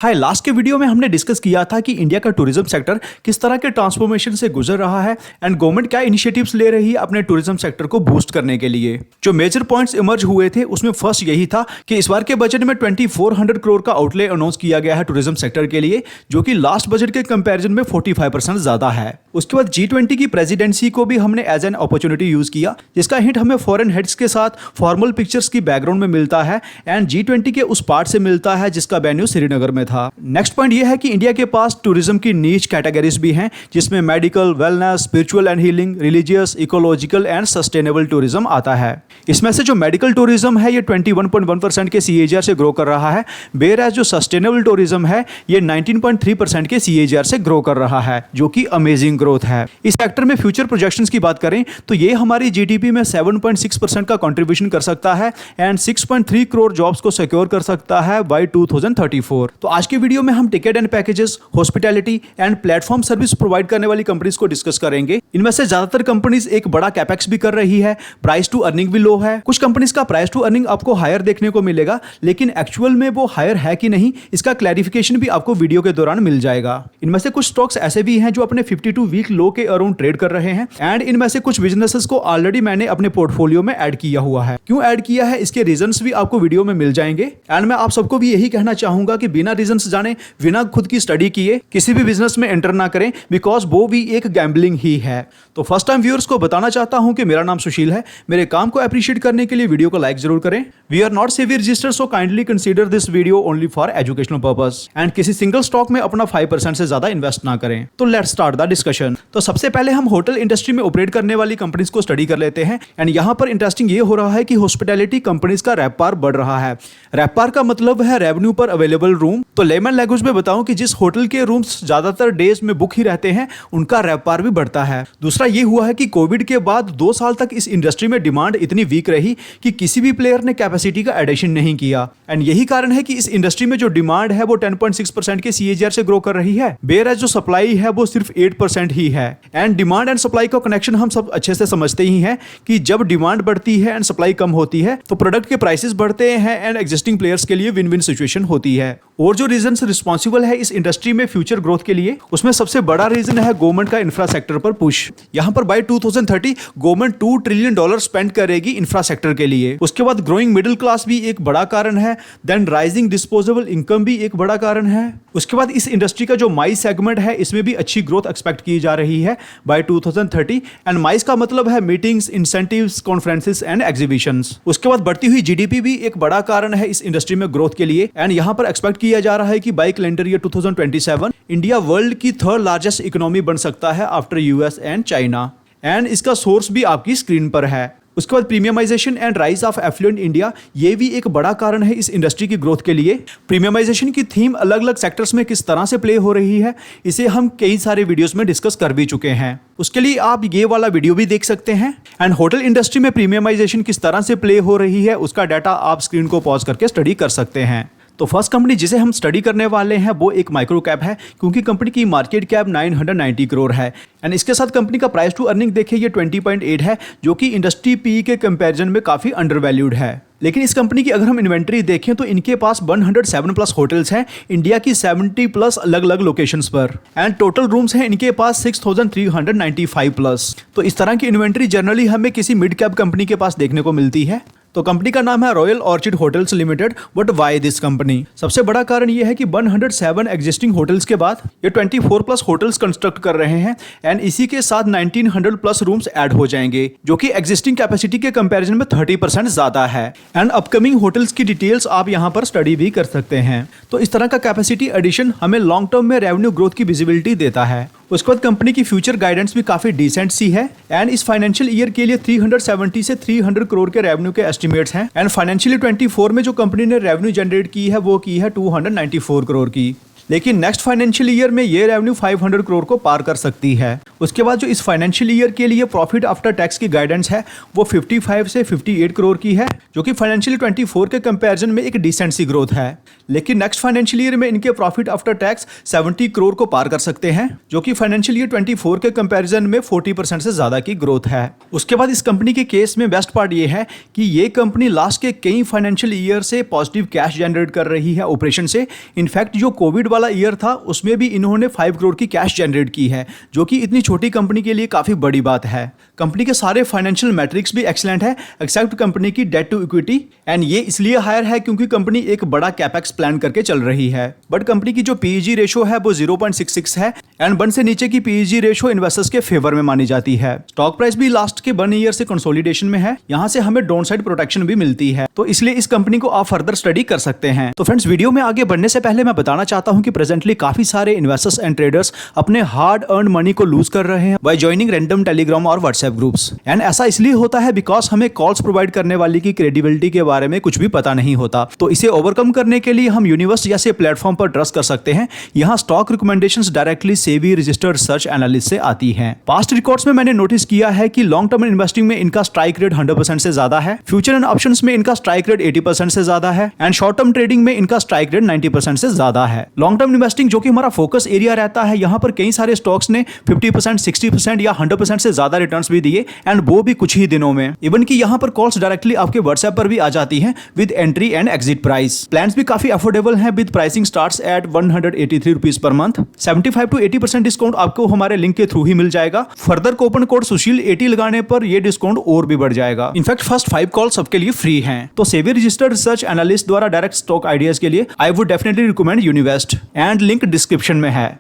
हाय, last के video में हमने डिस्कस किया था कि इंडिया का टूरिज्म सेक्टर किस तरह के ट्रांसफॉर्मेशन से गुजर रहा है एंड गवर्नमेंट क्या इनिशिएटिव्स ले रही है अपने टूरिज्म सेक्टर को बूस्ट करने के लिए। जो मेजर पॉइंट्स इमर्ज हुए थे उसमें फर्स्ट यही था कि इस बार के बजट में 2400 करोड़ का आउटले अनाउंस किया गया है टूरिज्म सेक्टर के लिए, जो कि लास्ट बजट के कंपेरिजन में 45% ज्यादा है। उसके बाद G20 की प्रेसिडेंसी को भी हमने एज एन अपॉर्चुनिटी यूज किया, जिसका हिंट हमें फॉरेन हेड्स के साथ फॉर्मल पिक्चर्स की बैकग्राउंड में मिलता है एंड G20 के उस पार्ट से मिलता है जिसका वेन्यू श्रीनगर में था। नेक्स्ट पॉइंट यह है कि इंडिया के पास टूरिज्म की नीच कैटेगरीज भी हैं, जिसमें medical, wellness, spiritual and healing, religious, ecological and sustainable tourism आता है। इसमें से जो मेडिकल टूरिज्म है ये 21.1% के CAGR से ग्रो कर रहा है, वेयर एज जो सस्टेनेबल टूरिज्म है ये 19.3% के CAGR से ग्रो कर रहा है, जो कि अमेजिंग ग्रोथ है। इस सेक्टर में फ्यूचर प्रोजेक्शंस की बात करें तो ये हमारी GDP में 7.6% का कंट्रीब्यूशन कर सकता है एंड 6.3 करोड़ जॉब्स को सिक्योर कर सकता है बाय 2034। तो आज के वीडियो में हम ticket and packages, hospitality and platform service provide करने वाली कंपनीज को डिस्कस करेंगे। इनमें से ज्यादातर कंपनीज एक बड़ा कैपेक्स भी कर रही है, प्राइस टू अर्निंग भी लो है। कुछ कंपनीज का प्राइस टू अर्निंग आपको हायर देखने को मिलेगा, लेकिन एक्चुअल में वो हायर है कि नहीं इसका क्लैरिफिकेशन भी आपको वीडियो के दौरान मिल जाएगा। इनमें से कुछ स्टॉक्स ऐसे भी हैं जो अपने 52 वीक लो के अराउंड ट्रेड कर रहे हैं एंड इनमें से कुछ बिजनेसेस को ऑलरेडी मैंने अपने पोर्टफोलियो में ऐड किया हुआ है। क्यों ऐड किया है इसके रीजंस भी आपको वीडियो में मिल जाएंगे एंड मैं आप सबको भी यही कहना चाहूंगा कि बिना रीजंस जाने, बिना खुद की स्टडी किए किसी भी बिजनेस में एंटर ना करें, बिकॉज वो भी एक गैम्बलिंग ही है। तो फर्स्ट टाइम व्यूअर्स को बताना चाहता हूं कि मेरा नाम सुशील है। मेरे काम को अप्रिशिएट करने के लिए वीडियो को लाइक जरूर करें। We are not SEBI registered, so kindly consider this video only for educational purpose and किसी सिंगल स्टॉक में अपना 5% से ज्यादा इन्वेस्ट ना करें। तो लेट्स स्टार्ट द डिस्कशन। तो सबसे पहले हम होटल इंडस्ट्री में ऑपरेट करने वाली कंपनीज को स्टडी कर लेते हैं एंड यहां पर इंटरेस्टिंग ये हो रहा है कि हॉस्पिटैलिटी कंपनीज का रैपआर बढ़ रहा है। रैपआर का मतलब है रेवेन्यू पर अवेलेबल रूम। तो लेमन लैंग्वेज में बताऊं कि जिस होटल के रूम्स ज्यादातर डेज में बुक ही रहते हैं उनका रैपआर भी बढ़ता है। दूसरा ये हुआ है कि कोविड के बाद 2 साल तक इस इंडस्ट्री में डिमांड इतनी वीक रही कि किसी भी प्लेयर ने कैपेसिटी का एडिशन नहीं किया एंड यही कारण है कि इस इंडस्ट्री में जो डिमांड है वो 10.6% के CAGR से ग्रो कर रही है, वेयरएज जो सप्लाई है वो सिर्फ 8% ही है। एंड डिमांड एंड सप्लाई का कनेक्शन हम सब अच्छे से समझते ही हैं कि जब डिमांड बढ़ती है एंड सप्लाई कम होती है तो प्रोडक्ट के प्राइसेस बढ़ते हैं एंड एग्जिस्टिंग प्लेयर्स के लिए विन विन सिचुएशन होती है। और जो रीजन रिस्पॉन्सिबल है इस इंडस्ट्री में फ्यूचर ग्रोथ के लिए, उसमें सबसे बड़ा रीजन है गवर्नमेंट का इंफ्रास्ट्रक्चर पर पुश। यहां पर बाय 2030 गवर्नमेंट $2 ट्रिलियन स्पेंड करेगी इंफ्रास्ट्रक्चर के लिए। उसके बाद ग्रोइंग मिडिल क्लास भी एक बड़ा कारण है, देन राइजिंग डिस्पोजेबल इनकम भी एक बड़ा कारण है। उसके बाद इस इंडस्ट्री का जो माइस सेगमेंट है इसमें भी अच्छी ग्रोथ एक्सपेक्ट की जा रही है बाय 2030 एंड माइस का मतलब है meetings, incentives, conferences and exhibitions. उसके बाद बढ़ती हुई GDP भी एक बड़ा कारण है इस इंडस्ट्री में ग्रोथ के लिए एंड यहां पर एक्सपेक्ट किया जा रहा है कि by calendar year 2027 India world की 3rd लार्जेस्ट इकोनॉमी बन सकता है after US and China and इसका सोर्स भी आपकी स्क्रीन पर है। उसके बाद premiumisation and rise of affluent India, ये भी एक बड़ा कारण है इस इंडस्ट्री की ग्रोथ के लिए। प्रीमियमाइजेशन की थीम अलग अलग सेक्टर्स में किस तरह से प्ले हो रही है इसे हम कई सारे वीडियोस में डिस्कस कर भी चुके हैं, उसके लिए आप ये वाला वीडियो भी देख सकते हैं। एंड होटल इंडस्ट्री में प्रीमियमाइजेशन किस तरह से प्ले हो रही है उसका डाटा आप स्क्रीन को पॉज करके स्टडी कर सकते हैं। तो फर्स्ट कंपनी जिसे हम स्टडी करने वाले हैं वो एक माइक्रो कैप है, क्योंकि कंपनी की मार्केट कैप 990 करोड़ है एंड इसके साथ कंपनी का प्राइस टू अर्निंग देखिए ये 20.8 है, जो कि इंडस्ट्री PE के कंपैरिजन में काफी अंडरवैल्यूड है। लेकिन इस कंपनी की अगर हम इन्वेंट्री देखें तो इनके पास 107 प्लस होटल्स हैं इंडिया की 70 प्लस अलग अलग लोकेशंस पर एंड टोटल रूम्स हैं इनके पास 6395 प्लस। तो इस तरह की इन्वेंट्री जनरली हमें किसी मिड कैप कंपनी के पास देखने को मिलती है। तो कंपनी का नाम है royal orchid hotels limited. But why this company? सबसे बड़ा कारण यह है कि 107 एग्जिस्टिंग होटल्स के बाद ये 24 प्लस होटल्स कंस्ट्रक्ट कर रहे हैं एंड इसी के साथ 1900 प्लस रूम्स ऐड हो जाएंगे, जो कि एग्जिस्टिंग कैपेसिटी के कंपैरिजन में 30% ज्यादा है एंड अपकमिंग होटल्स की डिटेल्स आप यहां पर स्टडी भी कर सकते हैं। तो इस तरह का कैपेसिटी एडिशन हमें लॉन्ग टर्म में रेवेन्यू ग्रोथ की विजिबिलिटी देता है। उसके बाद कंपनी की फ्यूचर गाइडेंस भी काफी डिसेंट सी है एंड इस फाइनेंशियल ईयर के लिए 370 से 300 करोड़ के रेवेन्यू के एस्टिमेट्स हैं एंड फाइनेंशियल 24 में जो कंपनी ने रेवेन्यू जनरेट की है वो की है 294 करोड़ की। लेकिन नेक्स्ट फाइनेंशियल ईयर में ये रेवेन्यू 500 करोड़ को पार कर सकती है। उसके बाद जो इस फाइनेंशियल ईयर के लिए प्रॉफिट आफ्टर टैक्स की गाइडेंस है वो 55 से 58 करोड़ की है, जो कि फाइनेंशियल 24 के कंपैरिजन में एक डिसेंट सी ग्रोथ है। लेकिन नेक्स्ट फाइनेंशियल ईयर में इनके प्रॉफिट आफ्टर टैक्स 70 करोड़ को पार कर सकते हैं, जो कि फाइनेंशियल ईयर 24 के कंपैरिजन में 40% से ज्यादा की ग्रोथ है। उसके बाद इस कंपनी के केस में बेस्ट पार्ट ये है कि ये कंपनी लास्ट के कई फाइनेंशियल ईयर से पॉजिटिव कैश जनरेट कर रही है ऑपरेशन से। इनफैक्ट जो कोविड वाला ईयर था उसमें भी इन्होंने 5 करोड़ की कैश जनरेट की है, जो कि इतनी छोटी कंपनी के लिए काफी बड़ी बात है। कंपनी के सारे फाइनेंशियल मैट्रिक्स भी एक्सीलेंट है एक्सेप्ट कंपनी की डेट टू इक्विटी, एंड ये इसलिए हायर है क्योंकि कंपनी एक बड़ा कैपेक्स प्लान करके चल रही है। बट कंपनी की जो पीईजी रेशो है वो 0.66 है, एंड 1 से नीचे की पीईजी रेशो इन्वेस्टर्स के फेवर में मानी जाती है। स्टॉक प्राइस भी लास्ट के 1 ईयर से कंसोलिडेशन में है, यहाँ से हमें डाउन साइड प्रोटेक्शन भी मिलती है, तो इसलिए इस कंपनी को आप फर्दर स्टडी कर सकते हैं। तो फ्रेंड्स, वीडियो में आगे बढ़ने से पहले मैं बताना चाहता हूं कि प्रेजेंटली काफी सारे इन्वेस्टर्स एंड ट्रेडर्स अपने हार्ड अर्न मनी को लूज कर रहे हैं बाय ज्वाइनिंग रैंडम टेलीग्राम और व्हाट्सएप ग्रुप्स। एंड ऐसा इसलिए होता है बिकॉज हमें कॉल्स प्रोवाइड करने वाली की क्रेडिबिलिटी के बारे में कुछ भी पता नहीं होता। तो इसे ओवरकम करने के लिए हम यूनिवर्स जैसे प्लेटफॉर्म पर ट्रस्ट कर सकते हैं। यहाँ stock recommendations directly SEBI registered search analyst से आती हैं। पास्ट रिकॉर्ड्स में मैंने नोटिस किया है कि लॉन्ग टर्म इन्वेस्टिंग में इनका स्ट्राइक रेट 100% से ज्यादा है, फ्यूचर एंड ऑप्शंस में इनका स्ट्राइक रेट 80% से ज्यादा है, एंड शॉर्ट टर्म ट्रेडिंग में इनका स्ट्राइक रेट 90% से ज्यादा है। लॉन्ग टर्म इन्वेस्टिंग जो कि हमारा फोकस एरिया रहता है, यहाँ पर कई सारे स्टॉक्स ने 50%, 60% या 100% से ज्यादा रिटर्न्स भी दिए, एंड वो भी कुछ ही दिनों में। इवन कि यहाँ पर कॉल्स डायरेक्टली आपके व्हाट्सएप पर भी आ जाती हैं with entry and exit price. Plans भी काफी अफोर्डेबल हैं with pricing starts at 183 rupees per month. 75 to 80% discount आपको हमारे लिंक के थ्रू ही मिल जाएगा। फर्दर कूपन कोड सुशील 80 लगाने पर ये डिस्काउंट और भी बढ़ जाएगा। इनफैक्ट फर्स्ट 5 कॉल सबके लिए फ्री हैं। तो सेबी रजिस्टर्ड रिसर्च एनालिस्ट द्वारा डायरेक्ट स्टॉक आइडियाज के लिए I would definitely recommend Univest, and link description में है।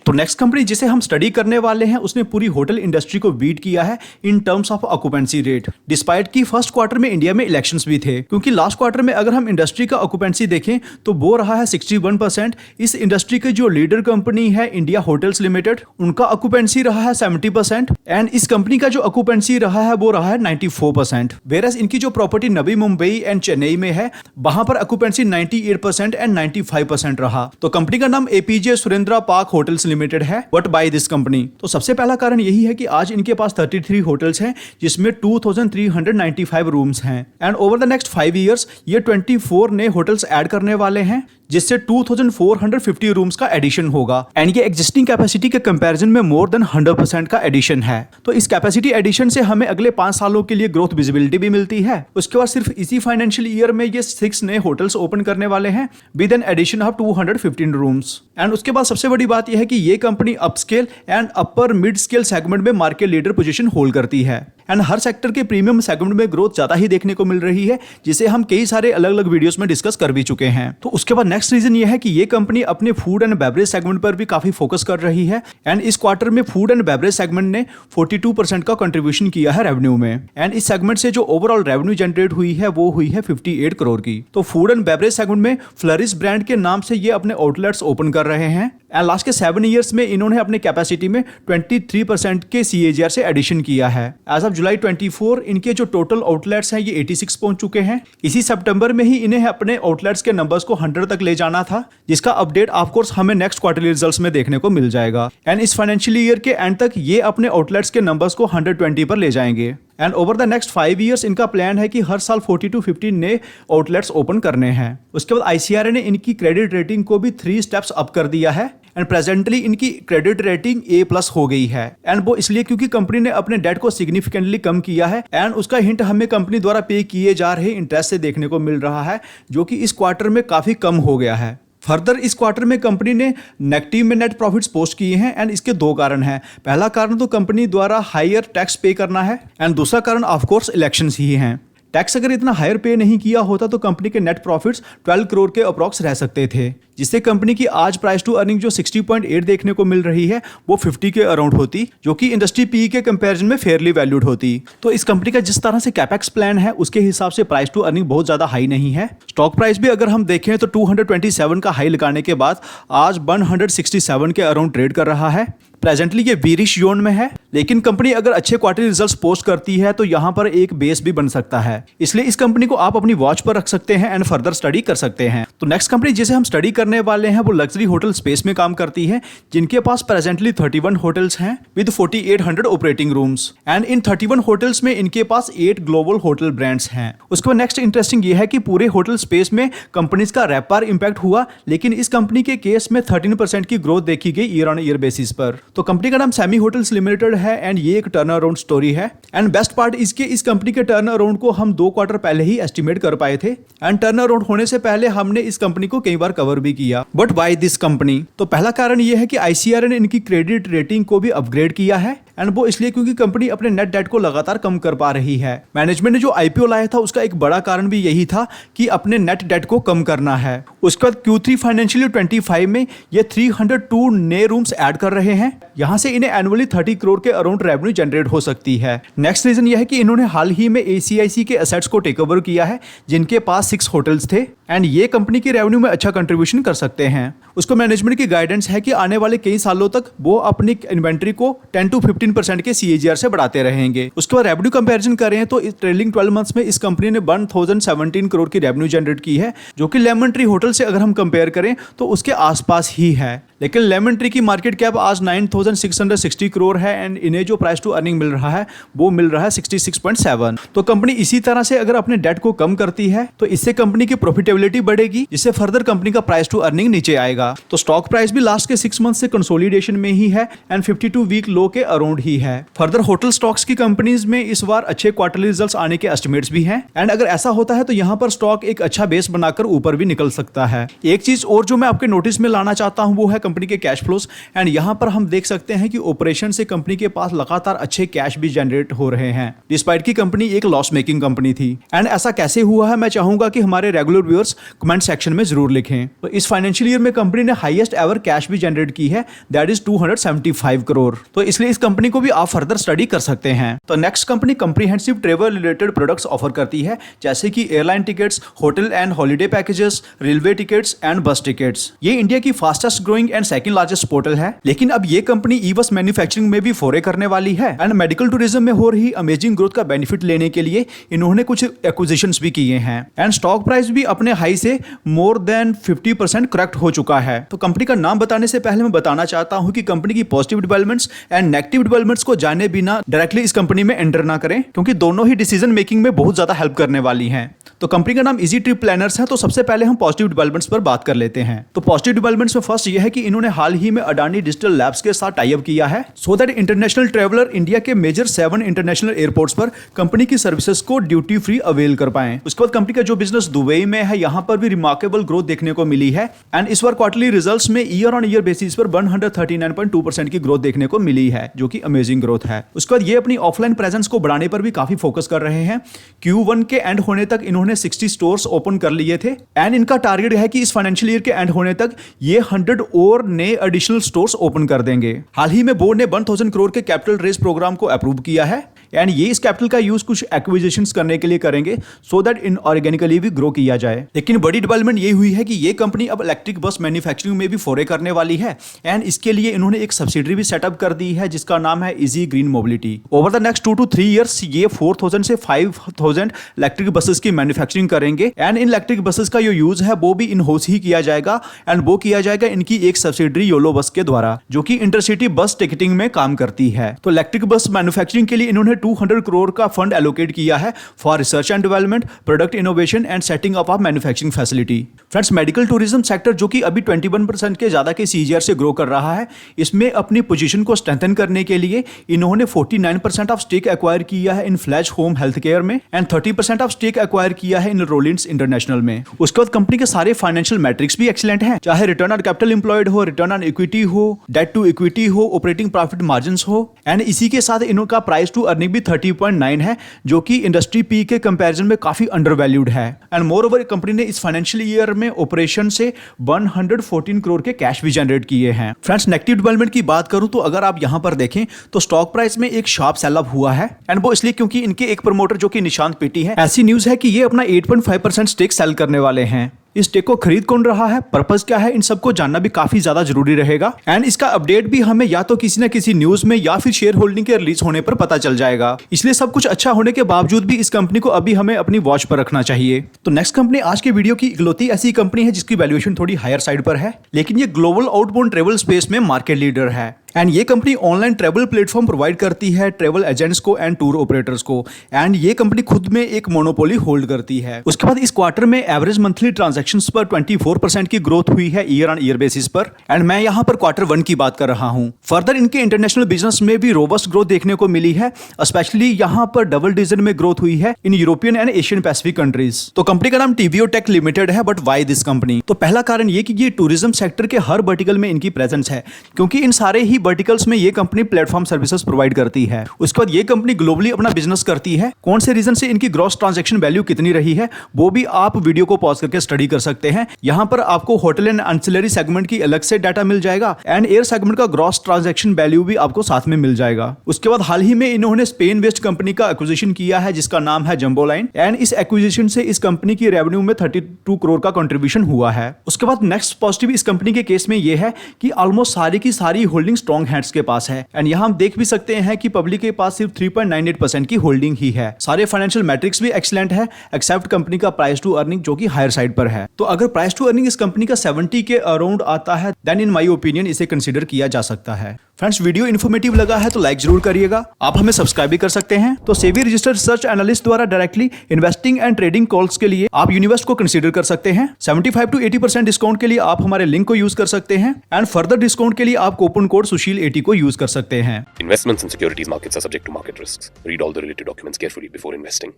तो नेक्स्ट कंपनी जिसे हम स्टडी करने वाले हैं उसने पूरी होटल इंडस्ट्री को बीट किया है in terms of occupancy rate, despite कि फर्स्ट क्वार्टर में इंडिया में इलेक्शंस भी थे। क्योंकि लास्ट क्वार्टर में अगर हम इंडस्ट्री का ऑक्यूपेंसी देखें तो वो रहा है 61%। इस इंडस्ट्री के जो लीडर कंपनी है इंडिया होटल्स लिमिटेड, उनका ऑक्यूपेंसी रहा है 70%, एंड इस कंपनी का जो ऑक्यूपेंसी रहा है वो रहा है 94%। वेरस इनकी जो प्रॉपर्टी नवी मुंबई एंड चेन्नई में है वहां पर ऑक्यूपेंसी 98% एंड 95% रहा। तो कंपनी का नाम APJ Surendra park hotels limited है, बट बाय दिस कंपनी। तो सबसे पहला कारण यही है कि आज इनके पास 33 होटल्स हैं जिसमें 2395 रूम्स हैं, and over the next 5 years ये 24 नए होटल्स ऐड करने वाले हैं जिससे 2450 रूम्स का एडिशन होगा, एंड ये एग्जिस्टिंग कैपेसिटी के कंपैरिजन में मोर देन 100% का एडिशन है। तो इस कैपेसिटी एडिशन से हमें अगले 5 सालों के लिए ग्रोथ विजिबिलिटी भी मिलती है। उसके बाद सिर्फ इसी फाइनेंशियल ईयर में ये 6 नए होटल्स ओपन करने वाले हैं with an addition of 215 rooms. And उसके बाद सबसे बड़ी बात यह है कि ये company upscale and upper mid scale segment में मार्केट लीडर पोजीशन होल्ड करती है, एंड हर सेक्टर के प्रीमियम सेगमेंट में ग्रोथ ज्यादा ही देखने को मिल रही है, जिसे हम कई सारे अलग अलग वीडियोस में डिस्कस कर भी चुके हैं। तो उसके बाद नेक्स्ट रीजन ये है कि ये कंपनी अपने फूड एंड बेवरेज सेगमेंट पर भी काफी फोकस कर रही है, एंड इस क्वार्टर में फूड एंड बेवरेज सेगमेंट ने 42% का कंट्रीब्यूशन किया है रेवेन्यू में, एंड इस सेगमेंट से जो ओवरऑल रेवेन्यू जनरेट हुई है वो हुई है 58 करोड़ की। तो फूड एंड बेवरेज सेगमेंट में फ्लरिश ब्रांड के नाम से ये अपने आउटलेट्स ओपन कर रहे हैं, एंड लास्ट के 7 इयर्स में इन्होंने अपने कैपेसिटी में 23% के CAGR से एडिशन किया है। एज ऑफ जुलाई 24 इनके जो टोटल आउटलेट्स हैं ये 86 पहुंच चुके हैं। इसी सितंबर में ही इन्हें अपने आउटलेट्स के नंबर्स को 100 तक ले जाना था, जिसका अपडेट ऑफ कोर्स हमें नेक्स्ट क्वार्टरली रिजल्ट्स में देखने को मिल जाएगा, एंड इस फाइनेंशियल ईयर के एंड तक ये अपने आउटलेट्स के नंबर्स को 120 पर ले जाएंगे। And over the next 5 years इनका प्लान है कि हर साल 40 to 50 नए आउटलेट्स ओपन करने हैं। उसके बाद ICRA ने इनकी क्रेडिट रेटिंग को भी 3 स्टेप्स अप कर दिया है, एंड प्रेजेंटली इनकी क्रेडिट रेटिंग A+ हो गई है, एंड वो इसलिए क्योंकि कंपनी ने अपने डेट को सिग्निफिकेंटली कम किया है, एंड उसका हिंट हमें कंपनी द्वारा पे किए जा रहे इंटरेस्ट से देखने को मिल रहा है, जो कि इस क्वार्टर में काफी कम हो गया है। फर्दर इस क्वार्टर में कंपनी ने नेगेटिव में नेट प्रॉफिट्स पोस्ट किए हैं, एंड इसके 2 कारण हैं। पहला कारण तो कंपनी द्वारा हायर टैक्स पे करना है, एंड दूसरा कारण ऑफ कोर्स इलेक्शंस ही हैं। टैक्स अगर इतना हायर पे नहीं किया होता तो कंपनी के नेट प्रॉफिट्स 12 करोड़ के अप्रॉक्स रह सकते थे, जिससे कंपनी की आज प्राइस टू अर्निंग जो 60.8 देखने को मिल रही है वो 50 के अराउंड होती, जो कि इंडस्ट्री पी के कंपैरिजन में फेयरली वैल्यूड होती। तो इस कंपनी का जिस तरह से कैपेक्स प्लान है उसके हिसाब से प्राइस टू अर्निंग बहुत ज्यादा हाई नहीं है। स्टॉक प्राइस भी अगर हम देखें तो 227 का हाई लगाने के बाद आज 167 के अराउंड ट्रेड कर रहा है। प्रेजेंटली ये बीरिश जोन में है, लेकिन कंपनी अगर अच्छे क्वार्टरली रिजल्ट्स पोस्ट करती है तो यहां पर एक बेस भी बन सकता है, इसलिए इस कंपनी को आप अपनी वॉच पर रख सकते हैं एंड फर्दर स्टडी कर सकते हैं। तो नेक्स्ट कंपनी जिसे हम स्टडी करने वाले हैं वो लग्जरी होटल स्पेस में काम करती है, जिनके पास प्रेजेंटली 31 होटल्स हैं with 4800 operating rooms and in 31 hotels में इनके पास 8 ग्लोबल होटल ब्रांड्स हैं। उसके बाद नेक्स्ट इंटरेस्टिंग ये है कि पूरे होटल स्पेस में कंपनीज का रैपार इंपैक्ट हुआ, लेकिन इस कंपनी के केस में 13% की ग्रोथ देखी गई ईयर ऑन ईयर बेसिस पर। तो कंपनी का नाम सेमी होटल्स लिमिटेड है एंड ये एक टर्न अराउंड स्टोरी है एंड बेस्ट पार्ट इसके इस कंपनी के टर्न अराउंड को हम 2 क्वार्टर पहले ही एस्टिमेट कर पाए थे एंड टर्न अराउंड होने से पहले हमने इस कंपनी को कई बार कवर भी किया। But why this company? तो पहला कारण यह है कि आईसीआर ने इनकी क्रेडिट रेटिंग को भी अपग्रेड किया है एंड वो इसलिए क्योंकि कंपनी अपने नेट डेट को लगातार कम कर पा रही है। मैनेजमेंट ने जो आईपीओ लाया था उसका एक बड़ा कारण भी यही था कि अपने नेट डेट को कम करना है। उसके बाद Q3 फाइनेंशियल ईयर 25 में ये 302 नए रूम्स ऐड कर रहे हैं, यहां से इन्हें एनुअली 30 करोड़ के अराउंड रेवेन्यू जनरेट हो सकती है। नेक्स्ट रीजन यह है कि इन्होंने हाल ही में ACIC के एसेट्स को टेक ओवर किया है, जिनके पास 6 होटल्स थे एंड ये कंपनी की रेवेन्यू में अच्छा कंट्रीब्यूशन कर सकते हैं। उसको मैनेजमेंट की गाइडेंस है कि आने वाले कई सालों तक वो अपनी इन्वेंट्री को 10 to 15% के CAGR से बढ़ाते रहेंगे। उसके बाद रेवेन्यू कंपैरिजन करें तो इस ट्रेलिंग 12 मंथ्स में इस कंपनी ने 1017 करोड़ की रेवेन्यू जनरेट की है, जो कि लेमन ट्री होटल से अगर हम कंपेयर करें तो उसके आसपास ही है। लेकिन लेमन ट्री की मार्केट कैप आज 9660 करोड़ है एंड इन्हें जो प्राइस टू अर्निंग मिल रहा है वो मिल रहा है 66.7। तो कंपनी इसी तरह से अगर अपने डेट को कम करती है तो इससे कंपनी की प्रॉफिटेबिलिटी बढ़ेगी, जिससे फर्दर कंपनी का प्राइस टू अर्निंग नीचे आएगा। तो स्टॉक प्राइस भी लास्ट के 6 मंथ से कंसोलिडेशन में ही है एंड 52 वीक लो के अराउंड ही है। फर्दर होटल स्टॉक्स की कंपनीज में इस बार अच्छे क्वार्टरली रिजल्ट्स आने के एस्टिमेट्स भी हैं एंड अगर ऐसा होता है तो यहाँ पर स्टॉक एक अच्छा बेस बनाकर ऊपर भी निकल सकता है। एक चीज और जो मैं आपके नोटिस में लाना चाहता हूँ वो है कंपनी के कैश फ्लोज एंड यहां पर हम देख सकते हैं कि ऑपरेशन से कंपनी के पास लगातार अच्छे कैश भी जनरेट हो रहे हैं, डिस्पाइट की कंपनी एक लॉस मेकिंग कंपनी थी। एंड ऐसा कैसे हुआ है मैं चाहूंगा कि हमारे रेगुलर व्यूअर्स कमेंट सेक्शन में जरूर लिखें। तो इस फाइनेंशियल ईयर में कंपनी ने हाईएस्ट एवर कैश भी जनरेट की है, दैट इज 275 करोड़। तो इसलिए इस कंपनी को भी आप फर्दर स्टडी कर सकते हैं। तो next company comprehensive travel related products offer करती है, जैसे कि airline tickets, hotel and holiday packages, railway tickets and बस टिकट्स। ये इंडिया की fastest growing and second largest portal है, लेकिन अब ये कंपनी ई बस मैन्युफैक्चरिंग में भी फोरे करने वाली है एंड मेडिकल टूरिज्म में हो रही अमेजिंग ग्रोथ का बेनिफिट लेने के लिए इन्होंने कुछ एक्विजिशंस भी किए हैं एंड स्टॉक प्राइस भी अपने हाई से मोर देन 50% करेक्ट हो चुका है। तो कंपनी का नाम बताने से पहले मैं बताना चाहता हूं कि कंपनी की positive developments and negative developments को जाने बिना डायरेक्टली इस कंपनी में एंटर ना करें, क्योंकि दोनों ही डिसीजन मेकिंग में बहुत ज्यादा हेल्प करने वाली हैं। तो कंपनी का नाम इजी ट्रिप प्लानर्स है। तो सबसे पहले हम पॉजिटिव डेवलपमेंट्स पर बात कर लेते हैं। तो पॉजिटिव डेवलपमेंट्स में फर्स्ट ये है कि इन्होंने हाल ही में अडानी डिजिटल लैब्स के साथ टाई अप किया है so that international traveller India के मेजर 7 इंटरनेशनल एयरपोर्ट्स पर कंपनी की सर्विसेज को ड्यूटी फ्री अवेल कर पाएं। उसके बाद कंपनी का जो बिजनेस दुबई में है, यहां पर भी रिमार्केबल ग्रोथ देखने को मिली है एंड इस बार क्वार्टरली रिजल्ट्स में ईयर ऑन ईयर बेसिस पर 139.2% की ग्रोथ देखने को मिली है, जो कि अमेजिंग ग्रोथ है। उसके बाद ये अपनी ऑफलाइन प्रेजेंस को बढ़ाने पर भी काफी फोकस कर रहे हैं। Q1 के एंड होने तक इन्होंने 60 स्टोर्स ओपन कर लिए थे एंड इनका टारगेट है कि इस फाइनेंशियल ईयर के एंड होने तक ये 100 और नए एडिशनल स्टोर्स ओपन कर देंगे। हाल ही में बोर्ड ने 1000 करोड़ के कैपिटल रेज प्रोग्राम को अप्रूव किया है एंड ये इस कैपिटल का यूज कुछ एक्विजिशंस करने के लिए करेंगे सो दैट इन ऑर्गेनिकली भी ग्रो किया जाए। लेकिन बड़ी डेवलपमेंट ये हुई है कि ये कंपनी अब इलेक्ट्रिक बस मैन्युफैक्चरिंग में भी फोरे करने वाली है एंड इसके लिए इन्होंने एक सब्सिडरी भी सेटअप कर दी है जिसका नाम है easy green mobility. Over the next 2 to 3 years ये 4000 से 5000 इलेक्ट्रिक बसेस की मैन्युफैक्चरिंग करेंगे एंड इन इलेक्ट्रिक बसेस का जो यूज है वो भी इन हाउस ही किया जाएगा एंड वो किया जाएगा इनकी एक सब्सिडरी योलो बस के द्वारा, जो कि इंटरसिटी बस टिकटिंग में काम करती है। तो इलेक्ट्रिक बस मैन्युफैक्चरिंग के लिए इन्होंने 200 करोड़ का फंड एलोकेट किया है for research and development, product innovation and setting up of manufacturing facility. Friends, medical tourism sector जो कि अभी 21% के ज्यादा के CAGR से ग्रो कर रहा है, इसमें अपनी पोजीशन को स्ट्रेंथन करने के लिए इन्होंने 49% ऑफ स्टेक एक्वायर किया है इन फ्लैश होम हेल्थ केयर में एंड 30% ऑफ स्टेक एक्वायर किया है इन रोलिंस इंटरनेशनल में। उसके बाद कंपनी के सारे फाइनेंशियल मैट्रिक्स भी एक्सीलेंट हैं, चाहे रिटर्न ऑन कैपिटल एम्प्लॉयड हो, रिटर्न ऑन इक्विटी हो, डेट टू इक्विटी हो, ऑपरेटिंग प्रॉफिट मार्जिन हो एंड इसी के साथ इनका प्राइस टू अर्निंग भी 30.9 है, जो कि इंडस्ट्री पी के कंपैरिजन में काफी अंडरवैल्यूड है एंड मोर ओवर कंपनी ने इस फाइनेंशियल ईयर में ऑपरेशन से 114 करोड़ के कैश भी जनरेट किए हैं। फ्रेंड्स, नेगेटिव डेवलपमेंट की बात करूं तो अगर आप यहां पर देखें तो स्टॉक प्राइस में एक शार्प सेल अप हुआ है एंड वो इसलिए क्योंकि इनके एक प्रमोटर जो कि निशांत पिटी है, ऐसी न्यूज है कि ये अपना 8.5% स्टेक सेल करने वाले हैं। इस टेक को खरीद कौन रहा है, पर्पस क्या है, इन सबको जानना भी काफी ज्यादा जरूरी रहेगा। एंड इसका अपडेट भी हमें या तो किसी न किसी न्यूज में या फिर शेयर होल्डिंग के रिलीज होने पर पता चल जाएगा। इसलिए सब कुछ अच्छा होने के बावजूद भी इस कंपनी को अभी हमें अपनी वॉच पर रखना चाहिए। तो नेक्स्ट कंपनी आज के वीडियो की इकलौती ऐसी कंपनी है जिसकी वैल्यूएशन थोड़ी हायर साइड पर है, लेकिन ये ग्लोबल आउटबाउंड ट्रेवल स्पेस में मार्केट लीडर है। एंड ये company online travel platform provide करती है ट्रेवल एजेंट्स को एंड टूर ऑपरेटर्स को। एंड ये कंपनी खुद में एक मोनोपोली होल्ड करती है। उसके बाद इस क्वार्टर में एवरेज मंथली ट्रांजैक्शंस पर 24% की ग्रोथ हुई है ईयर ऑन ईयर बेसिस पर। एंड मैं यहाँ पर Q1 की बात कर रहा हूँ। फर्दर इनके इंटरनेशनल बिजनेस में भी रोबस्ट ग्रोथ देखने को मिली है, स्पेशली यहाँ पर डबल डिजिट में ग्रोथ हुई है in European and Asian Pacific countries. तो कंपनी का नाम TVO Tech लिमिटेड है, बट वाई दिस कंपनी? तो पहला कारण ये कि ये टूरिज्म सेक्टर के हर वर्टिकल में इनकी प्रेजेंस है, क्योंकि इन सारे ही वर्टिकल्स में ये कंपनी प्लेटफॉर्म सर्विसेज प्रोवाइड करती है। उसके बाद ये कंपनी ग्लोबली अपना बिजनेस करती है। कौन से रीजन से इनकी ग्रॉस ट्रांजैक्शन वैल्यू कितनी रही है वो भी आप वीडियो को पॉज करके स्टडी कर सकते हैं। यहाँ पर आपको होटल एंड एंसिलरी सेगमेंट की अलग से डाटा मिल जाएगा एंड एयर सेगमेंट का ग्रॉस ट्रांजैक्शन वैल्यू भी आपको साथ में मिल जाएगा। उसके बाद हाल ही में इन्होंने स्पेन बेस्ड कंपनी का एक्विजिशन किया है जिसका नाम है जंबो लाइन। एंड इस एक्विजिशन से इस कंपनी की रेवेन्यू में 32 करोड़ का कंट्रीब्यूशन हुआ है। उसके बाद नेक्स्ट पॉजिटिव इस कंपनी के केस में यह है कि ऑलमोस्ट सारी की सारी होल्डिंग स्ट्रॉन्ग हैंड्स के पास है। एंड यहाँ हम देख भी सकते हैं कि पब्लिक के पास सिर्फ 3.98% की होल्डिंग ही है। सारे फाइनेंशियल मैट्रिक्स भी एक्सीलेंट है एक्सेप्ट कंपनी का प्राइस टू अर्निंग जो कि हायर साइड पर है। तो अगर प्राइस टू अर्निंग इस कंपनी का 70 के अराउंड आता है देन इन माय ओपिनियन इसे कंसीडर किया जा सकता है। फ्रेंड्स, वीडियो इन्फॉर्मेटिव लगा है तो लाइक जरूर करिएगा। आप हमें सब्सक्राइब भी कर सकते हैं। तो सेबी रजिस्टर्ड रिसर्च एनालिस्ट द्वारा directly investing and trading calls के लिए आप यूनिवेस्ट को कंसीडर कर सकते हैं। 75 to 80% डिस्काउंट के लिए आप हमारे लिंक को यूज कर सकते हैं एंड फर्दर डिस्काउंट के लिए आप कूपन कोड सुशील80 को यूज कर सकते हैं। Investments in securities markets are subject to market risks. Read all the related documents carefully before investing.